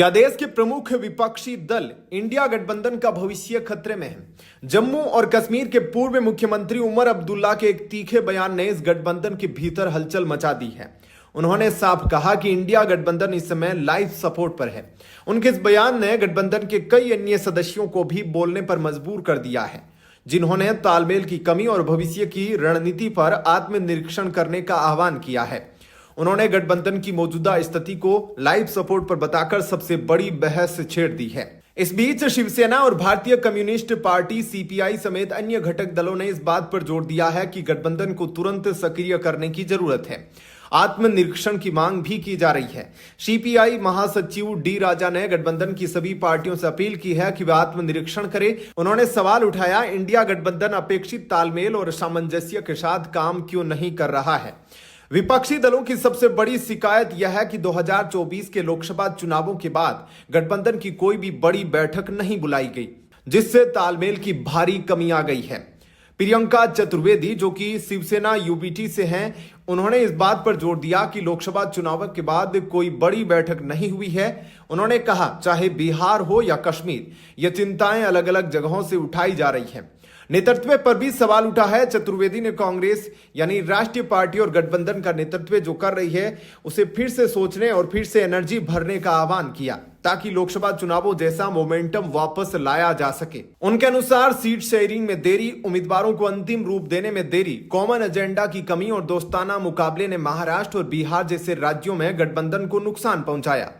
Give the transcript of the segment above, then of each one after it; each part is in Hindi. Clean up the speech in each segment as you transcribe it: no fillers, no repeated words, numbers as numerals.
क्या देश के प्रमुख विपक्षी दल इंडिया गठबंधन का भविष्य खतरे में है? जम्मू और कश्मीर के पूर्व मुख्यमंत्री उमर अब्दुल्ला के एक तीखे बयान ने इस गठबंधन के भीतर हलचल मचा दी है। उन्होंने साफ कहा कि इंडिया गठबंधन इस समय लाइफ सपोर्ट पर है। उनके इस बयान ने गठबंधन के कई अन्य सदस्यों को भी बोलने पर मजबूर कर दिया है, जिन्होंने तालमेल की कमी और भविष्य की रणनीति पर आत्मनिरीक्षण करने का आह्वान किया है। उन्होंने गठबंधन की मौजूदा स्थिति को लाइफ सपोर्ट पर बताकर सबसे बड़ी बहस छेड़ दी है। इस बीच शिवसेना और भारतीय कम्युनिस्ट पार्टी सीपीआई समेत अन्य घटक दलों ने इस बात पर जोर दिया है कि गठबंधन को तुरंत सक्रिय करने की जरूरत है। आत्मनिरीक्षण की मांग भी की जा रही है। सीपीआई महासचिव डी राजा ने गठबंधन की सभी पार्टियों से अपील की है कि वे आत्मनिरीक्षण करें। उन्होंने सवाल उठाया, इंडिया गठबंधन अपेक्षित तालमेल और सामंजस्य के साथ काम क्यों नहीं कर रहा है। विपक्षी दलों की सबसे बड़ी शिकायत यह है कि 2024 के लोकसभा चुनावों के बाद गठबंधन की कोई भी बड़ी बैठक नहीं बुलाई गई, जिससे तालमेल की भारी कमी आ गई है। प्रियंका चतुर्वेदी, जो कि शिवसेना यूबीटी से हैं, उन्होंने इस बात पर जोर दिया कि लोकसभा चुनाव के बाद कोई बड़ी बैठक नहीं हुई है। उन्होंने कहा, चाहे बिहार हो या कश्मीर, ये चिंताएं अलग अलग जगहों से उठाई जा रही हैं। नेतृत्व पर भी सवाल उठा है। चतुर्वेदी ने कांग्रेस यानी राष्ट्रीय पार्टी और गठबंधन का नेतृत्व जो कर रही है उसे फिर से सोचने और फिर से एनर्जी भरने का आह्वान किया, ताकि लोकसभा चुनावों जैसा मोमेंटम वापस लाया जा सके। उनके अनुसार सीट शेयरिंग में देरी, उम्मीदवारों को अंतिम रूप देने में देरी, कॉमन एजेंडा की कमी और दोस्ताना मुकाबले ने महाराष्ट्र और बिहार जैसे राज्यों में गठबंधन को नुकसान पहुंचाया।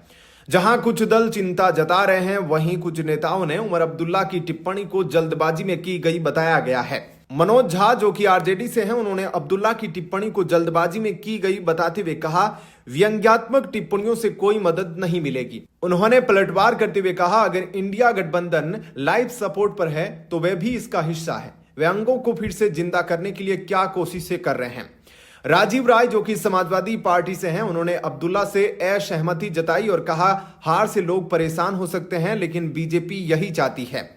जहां कुछ दल चिंता जता रहे हैं, वहीं कुछ नेताओं ने उमर अब्दुल्ला की टिप्पणी को जल्दबाजी में की गई बताया गया है। मनोज झा, जो कि आरजेडी से हैं, उन्होंने अब्दुल्ला की टिप्पणी को जल्दबाजी में की गई बताते हुए कहा, व्यंग्यात्मक टिप्पणियों से कोई मदद नहीं मिलेगी। उन्होंने पलटवार करते हुए कहा, अगर इंडिया गठबंधन लाइफ सपोर्ट पर है तो वह भी इसका हिस्सा है। वे अंगों को फिर से जिंदा करने के लिए क्या कोशिशें कर रहे हैं। राजीव राय, जो कि समाजवादी पार्टी से हैं, उन्होंने अब्दुल्ला से असहमति जताई और कहा, हार से लोग परेशान हो सकते हैं, लेकिन बीजेपी यही चाहती है।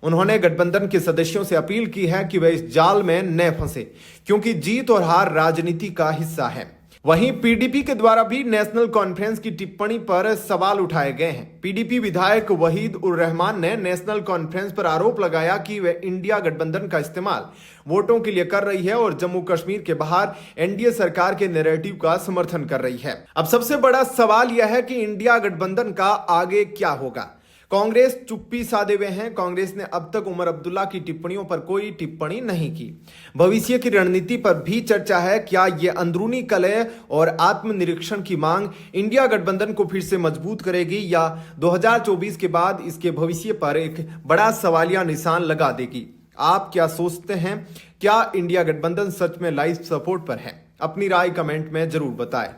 उन्होंने गठबंधन के सदस्यों से अपील की है कि वे इस जाल में न फंसे, क्योंकि जीत और हार राजनीति का हिस्सा है। वहीं पीडीपी के द्वारा भी नेशनल कॉन्फ्रेंस की टिप्पणी पर सवाल उठाए गए हैं। पीडीपी विधायक वहीद उर रहमान ने नेशनल कॉन्फ्रेंस पर आरोप लगाया कि वे इंडिया गठबंधन का इस्तेमाल वोटों के लिए कर रही है और जम्मू कश्मीर के बाहर एनडीए सरकार के नैरेटिव का समर्थन कर रही है। अब सबसे बड़ा सवाल यह है कि इंडिया गठबंधन का आगे क्या होगा। कांग्रेस चुप्पी साधे हुए हैं। कांग्रेस ने अब तक उमर अब्दुल्ला की टिप्पणियों पर कोई टिप्पणी नहीं की। भविष्य की रणनीति पर भी चर्चा है। क्या ये अंदरूनी कलह और आत्मनिरीक्षण की मांग इंडिया गठबंधन को फिर से मजबूत करेगी, या 2024 के बाद इसके भविष्य पर एक बड़ा सवालिया निशान लगा देगी? आप क्या सोचते हैं? क्या इंडिया गठबंधन सच में लाइफ सपोर्ट पर है? अपनी राय कमेंट में जरूर बताएं।